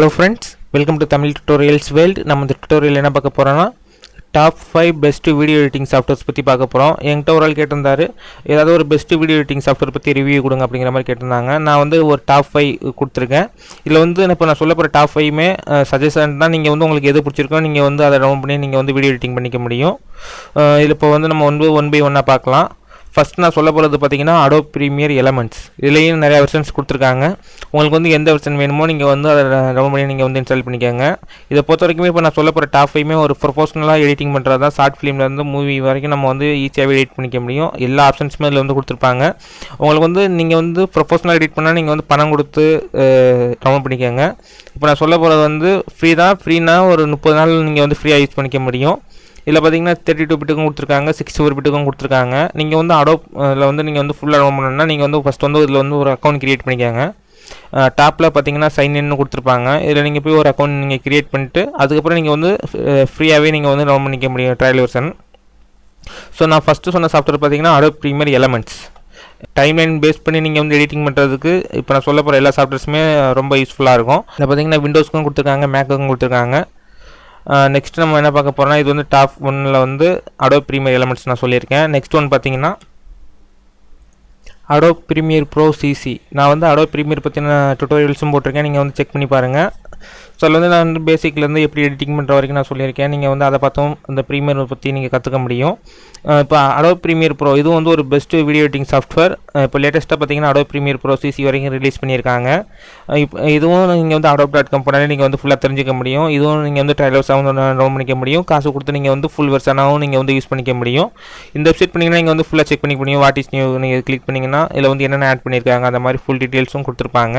Hello friends, welcome to Tamil Tutorials World. நம்ம இந்த tutorial என்ன பார்க்க போறோம்னா top 5 best video editing softwares பற்றி பார்க்க போகிறோம். என்கிட்ட ஒரு ஆள் கேட்டிருந்தாரு, ஏதாவது ஒரு பெஸ்ட் வீடியோ எடிட்டிங் சாஃப்ட்வேர் பற்றி ரிவ்யூ கொடுங்க அப்படிங்கிற மாதிரி கேட்டிருந்தாங்க. நான் வந்து ஒரு டாப் 5 கொடுத்துருக்கேன். இதில் வந்து இப்போ நான் சொல்ல போகிற டாப் 5மே சஜஷன் தான். நீங்கள் வந்து உங்களுக்கு எது பிடிச்சிருக்கோ நீங்கள் வந்து அதை டவுன் பண்ணி நீங்கள் வந்து வீடியோ எடிட்டிங் பண்ணிக்க முடியும். இதில் இப்போ வந்து நம்ம வந்து ஒன் பை ஒன்னாக பார்க்கலாம். ஃபஸ்ட் நான் சொல்ல போகிறது பார்த்தீங்கன்னா அடோப் ப்ரீமியர் எலமெண்ட்ஸ். இதுலேயும் நிறையா வெர்ஷன்ஸ் கொடுத்துருக்காங்க. உங்களுக்கு வந்து எந்த வெர்ஷன் வேணுமோ நீங்கள் வந்து அதை டவுன் பண்ணி நீங்கள் வந்து இன்ஸ்டால் பண்ணிக்கோங்க. இதை பொறுத்த வரைக்குமே இப்போ நான் சொல்ல போகிற டாப் 5மே ஒரு ப்ரொஃபஷனலாக எடிட்டிங் பண்ணுறது தான். ஷார்ட் ஃபிலிம்லேருந்து மூவி வரைக்கும் நம்ம வந்து ஈஸியாகவே எடிட் பண்ணிக்க முடியும். எல்லா ஆப்ஷன்ஸுமே இதில் வந்து கொடுத்துருப்பாங்க. உங்களுக்கு வந்து நீங்கள் வந்து ப்ரொஃபஷனலாக எடிட் பண்ணால் நீங்கள் வந்து பணம் கொடுத்து டவுன் பண்ணிக்கோங்க. இப்போ நான் சொல்ல போகிறது வந்து ஃப்ரீ தான். ஃப்ரீனா ஒரு 30 நாள் நீங்கள் வந்து ஃப்ரீயாக யூஸ் பண்ணிக்க முடியும். இதில் பார்த்தீங்கன்னா 32 பிட்டுக்கும் கொடுத்துருக்காங்க, 64 பிட்டுக்கும் கொடுத்துருக்காங்க. நீங்கள் வந்து அடோப்பில் வந்து நீங்கள் வந்து ஃபுல்லாக டவுன் பண்ணணும்னா நீங்கள் வந்து ஃபஸ்ட் வந்து இதில் வந்து ஒரு அக்கௌண்ட் க்ரியேட் பண்ணிக்கோங்க. டாப்பில் பார்த்தீங்கன்னா சைன்இன்னு கொடுத்துருப்பாங்க. இதில் நீங்கள் போய் ஒரு அக்கௌண்ட் நீங்கள் க்ரியேட் பண்ணிட்டு அதுக்கப்புறம் நீங்கள் வந்து ஃப்ரீயாகவே நீங்கள் வந்து டவுன் பண்ணிக்க முடியும் ட்ரையல் வெர்ஷன். ஸோ நான் ஃபஸ்ட்டு சொன்ன சாஃப்ட்வேர் பார்த்தீங்கன்னா அடோப் ப்ரீமியர் எலமெண்ட்ஸ். டைம்லைன் பேஸ் பண்ணி நீங்கள் வந்து எடிட்டிங் பண்ணுறதுக்கு இப்போ நான் சொல்ல போகிற எல்லா சாஃப்ட்வேர்ஸுமே ரொம்ப யூஸ்ஃபுல்லாக இருக்கும். இதில் பார்த்தீங்கன்னா விண்டோஸ்க்கும் கொடுத்துருக்காங்க, மேக்குக்கும் கொடுத்துருக்காங்க. நெக்ஸ்ட் நம்ம என்ன பார்க்க போகிறோம்னா இது வந்து டாப் 1ல் வந்து அடோப் ப்ரீமியர் எலமெண்ட்ஸ் நான் சொல்லியிருக்கேன். நெக்ஸ்ட் ஒன் பார்த்தீங்கன்னா அடோப் ப்ரீமியர் ப்ரோ சிசி. நான் வந்து அடோப் ப்ரீமியர் பற்றின டுட்டோரியல்ஸும் போட்டிருக்கேன், நீங்கள் வந்து செக் பண்ணி பாருங்கள். ஸோ அதில் வந்து நான் வந்து பேசிக்லேருந்து எப்படி எடிட்டிங் பண்ணுற வரைக்கும் நான் சொல்லியிருக்கேன். நீங்கள் வந்து அதை பார்த்தும் அந்த ப்ரீமியர் பற்றி நீங்கள் கற்றுக்க முடியும். இப்போ அடோப் ப்ரீமியர் ப்ரோ இதுவும் வந்து ஒரு பெஸ்ட்டு வீடியோ எடிட்டிங் சாஃப்ட்வேர். இப்போ லேட்டஸ்ட்டாக பார்த்தீங்கன்னா அடோப் ப்ரீமியர் ப்ரோ சிசி வரைக்கும் ரிலீஸ் பண்ணியிருக்காங்க. இப்போ இதுவும் நீங்கள் வந்து adobe.com போனாலே நீங்கள் வந்து ஃபுல்லாக தெரிஞ்சிக்க முடியும். இதுவும் நீங்கள் வந்து ட்ரைலர்ஸாகவும் டவுன் பண்ணிக்க முடியும். காசு கொடுத்து நீங்கள் வந்து ஃபுல் வெர்ஷனாகவும் நீங்கள் வந்து யூஸ் பண்ணிக்க முடியும். இந்த வெப்சைட் பண்ணிங்கன்னா நீங்கள் வந்து ஃபுல்லாக செக் பண்ணிக்க முடியும். வாட் இஸ் நியூ நீங்கள் கிளிக் பண்ணிங்கன்னா இதில் வந்து என்னென்ன ஆட் பண்ணியிருக்காங்க அந்த மாதிரி ஃபுல் டீட்டெயில்ஸும் கொடுத்துருப்பாங்க.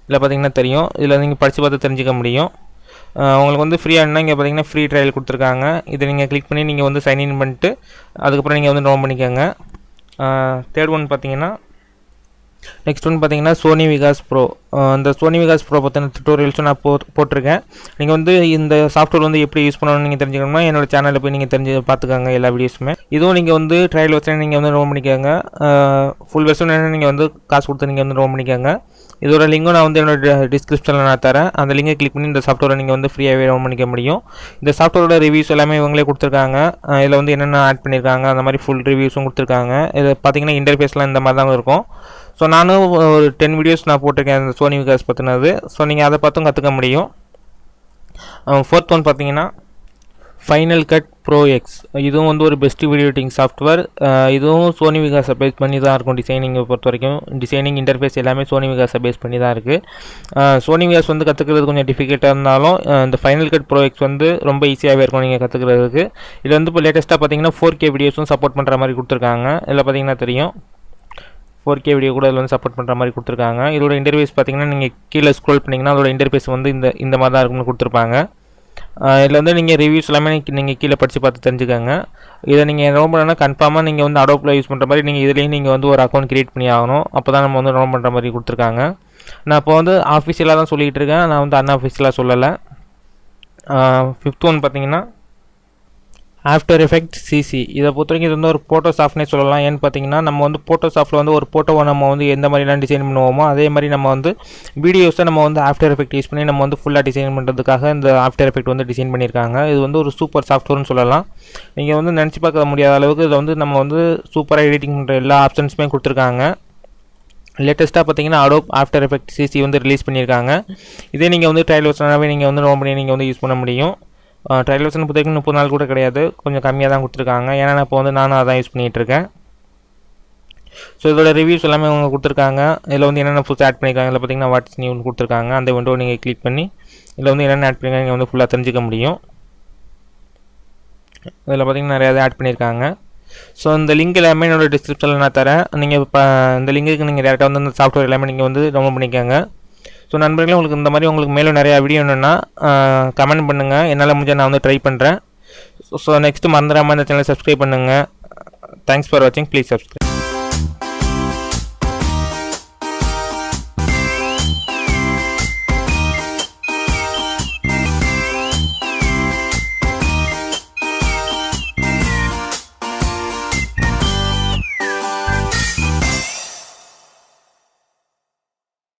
இதில் பார்த்தீங்கன்னா தெரியும். இதில் நீங்கள் படித்து பார்த்து தெரிஞ்சிக்க முடியும். உங்களுக்கு வந்து ஃப்ரீயாகனா இங்கே பார்த்தீங்கன்னா ஃப்ரீ ட்ரையல் கொடுத்துருக்காங்க. இதை நீங்கள் கிளிக் பண்ணி நீங்கள் வந்து சைன்இன் பண்ணிட்டு அதுக்கப்புறம் நீங்கள் வந்து டவுன் பண்ணிக்கோங்க. தேர்ட் ஒன் பார்த்தீங்கன்னா நெக்ஸ்ட் ஒன் பார்த்தீங்கன்னா சோனி விகாஸ் ப்ரோ. இந்த சோனி விகாஸ் ப்ரோ பற்றின டுட்டோரியல்ஸும் நான் போட்டிருக்கேன். நீங்கள் வந்து இந்த சாஃப்ட்வேர் வந்து எப்படி யூஸ் பண்ணணும்னு நீங்கள் தெரிஞ்சுக்கணும்னா என்னோடய சேனலில் போய் நீங்கள் பார்த்துக்கோங்க எல்லா வீடியோஸுமே. இதுவும் நீங்கள் வந்து ட்ரையல் வெர்ஷன் நீங்கள் வந்து டவுன் பண்ணிக்கோங்க. ஃபுல் வெர்ஷன் நீங்கள் வந்து காசு கொடுத்து நீங்கள் வந்து டவுன் பண்ணிக்கோங்க. இதோட லிங்கும் நான் வந்து என்னோட டிஸ்கிரிப்ஷனில் நான் தரேன். அந்த லிங்கை கிளிக் பண்ணி இந்த சாஃப்ட்வேரை நீங்கள் வந்து ஃப்ரீயாகவே டவுன் பண்ணிக்க முடியும். இந்த சாஃப்ட்வேரோட ரிவ்யூஸ் எல்லாமே இவங்களே கொடுத்துருக்காங்க. இதில் வந்து என்னென்ன ஆட் பண்ணியிருக்காங்க அந்த மாதிரி ஃபுல் ரிவ்யூஸும் கொடுத்துருக்காங்க. இது பார்த்தீங்கன்னா இன்டர்ஃபேஸ்லாம் இந்த மாதிரி தான் இருக்கும். ஸோ நானும் ஒரு 10 வீடியோஸ் நான் போட்டிருக்கேன் இந்த சோனி விகாஸ் பற்றினது. ஸோ நீங்கள் அதை பார்த்தும் கற்றுக்க முடியும். ஃபோர்த் ஒன் பார்த்தீங்கன்னா ஃபைனல் கட் ப்ரோ எக்ஸ். இதுவும் வந்து ஒரு பெஸ்ட் வீடியோ எடிட்டிங் சாஃப்ட்வேர். இதுவும் சோனி விகாஸை பேஸ் பண்ணி தான் இருக்கும். டிசைனிங்கை பொறுத்த வரைக்கும் டிசைனிங் இன்டர்ஃபேஸ் எல்லாமே சோனி விகாஸை பேஸ் பண்ணி தான் இருக்குது. சோனி விகாஸ் வந்து கற்றுக்கிறது கொஞ்சம் டிஃபிகல்ட்டாக இருந்தாலும் இந்த ஃபைனல் கட் ப்ரோ எக்ஸ் வந்து ரொம்ப ஈஸியாகவே இருக்கும் நீங்கள் கற்றுக்கிறதுக்கு. இதில் வந்து இப்போ லேட்டஸ்ட்டாக பார்த்தீங்கன்னா 4K வீடியோஸும் சப்போர்ட் பண்ணுற மாதிரி கொடுத்துருக்காங்க. இதில் பார்த்தீங்கன்னா தெரியும் 4K வீடியோ கூட இதில் வந்து சப்போர்ட் பண்ணுற மாதிரி கொடுத்துருக்காங்க. இதோட இன்டர்ஃபேஸ் பார்த்தீங்கன்னா நீங்கள் கீழே ஸ்க்ரோல் பண்ணிங்கன்னா அதோட இன்டர்ஃபேஸ் வந்து இந்த மாதிரி தான் இருக்குன்னு கொடுத்துருப்பாங்க. இதில் வந்து நீங்கள் ரிவ்யூஸ் எல்லாமே நீங்கள் கீழே படித்து பார்த்து தெரிஞ்சுக்கோங்க. இதை நீங்கள் டவுன் பண்ணால் கன்ஃபார்மாக நீங்கள் வந்து அடோப்பில் யூஸ் பண்ணுற மாதிரி நீங்கள் இதுலேயும் நீங்கள் வந்து ஒரு அக்கௌண்ட் க்ரியேட் பண்ணி ஆகணும். அப்போ தான் நம்ம வந்து டவுன் பண்ணுற மாதிரி கொடுத்துருக்காங்க. நான் இப்போ வந்து ஆஃபீஷியலாக தான் சொல்லிகிட்டு இருக்கேன், நான் வந்து அன்ஆஃபீஷியலாக சொல்லலை. 5th ஒன் பார்த்தீங்கன்னா ஆஃப்டர் எஃபெக்ட் சிசி. இதை பொறுத்த வரைக்கும் இது வந்து ஒரு ஃபோட்டோஷாப்னே சொல்லலாம். ஏன்னு பார்த்தீங்கன்னா நம்ம வந்து ஃபோட்டோஷாப்பில் வந்து ஒரு ஃபோட்டோவை நம்ம வந்து எந்த மாதிரிலாம் டிசைன் பண்ணுவோமோ அதே மாதிரி நம்ம வந்து வீடியோஸை நம்ம வந்து ஆஃப்டர் எஃபெக்ட் யூஸ் பண்ணி நம்ம வந்து ஃபுல்லாக டிசைன் பண்ணுறதுக்காக இந்த ஆஃப்டர் எஃபெக்ட் வந்து டிசைன் பண்ணியிருக்காங்க. இது வந்து ஒரு சூப்பர் சாஃப்ட்வேர்னு சொல்லலாம். நீங்கள் வந்து நினச்சி பார்க்க முடியாத அளவுக்கு இதில் வந்து நம்ம வந்து சூப்பராக எடிட்டிங் பண்ணுற எல்லா ஆப்ஷன்ஸுமே கொடுத்துருக்காங்க. லேட்டஸ்ட்டாக பார்த்தீங்கன்னா அடோப் ஆஃப்டர் எஃபெக்ட் சிசி வந்து ரிலீஸ் பண்ணியிருக்காங்க. இதே நீங்கள் வந்து ட்ரையல் வெர்ஷனாகவே நீங்கள் வந்து டவுன் பண்ணி நீங்கள் வந்து யூஸ் பண்ண முடியும். ட்ரையல் வெர்ஷன் பொறுத்தவரைக்கும் 30 நாள் கூட கிடையாது, கொஞ்சம் கம்மியாக தான் கொடுத்துருக்காங்க. ஏன்னா இப்போ வந்து நானும் அதான் யூஸ் பண்ணிகிட்ருக்கேன். ஸோ இதோட ரிவ்யூஸ் எல்லாமே அவங்க கொடுத்துருக்காங்க. இதில் வந்து என்னென்ன புதுசாக ஆட் பண்ணியிருக்காங்க. இதில் பார்த்தீங்கன்னா வாட்ஸ் நியூன்னு கொடுத்துருக்காங்க. அந்த விண்டோ நீங்கள் கிளிக் பண்ணி இதில் வந்து என்னென்ன ஆட் பண்ணியிருக்காங்க நீங்கள் வந்து ஃபுல்லாக தெரிஞ்சிக்க முடியும். இதில் பார்த்தீங்கன்னா நிறையா ஆட் பண்ணியிருக்காங்க. ஸோ இந்த லிங்க் எல்லாமே என்னோடய டிஸ்கிரிப்ஷனில் நான் தரேன். நீங்கள் இப்போ இந்த லிங்க்குக்கு நீங்கள் டேரெக்டாக வந்து இந்த சாஃப்ட்வேர் எல்லாமே நீங்கள் வந்து டவுன்லோட் பண்ணிக்கோங்க. ஸோ நண்பர்களே உங்களுக்கு இந்த மாதிரி உங்களுக்கு மேலும் நிறையா வீடியோ வேணும்னா கமெண்ட் பண்ணுங்கள். என்னால் முடிஞ்சால் நான் வந்து ட்ரை பண்ணுறேன். ஸோ நெக்ஸ்ட்டு மறந்துடாமல் இந்த சேனலை சப்ஸ்கிரைப் பண்ணுங்கள். தேங்க்ஸ் ஃபார் வாட்சிங். Please subscribe.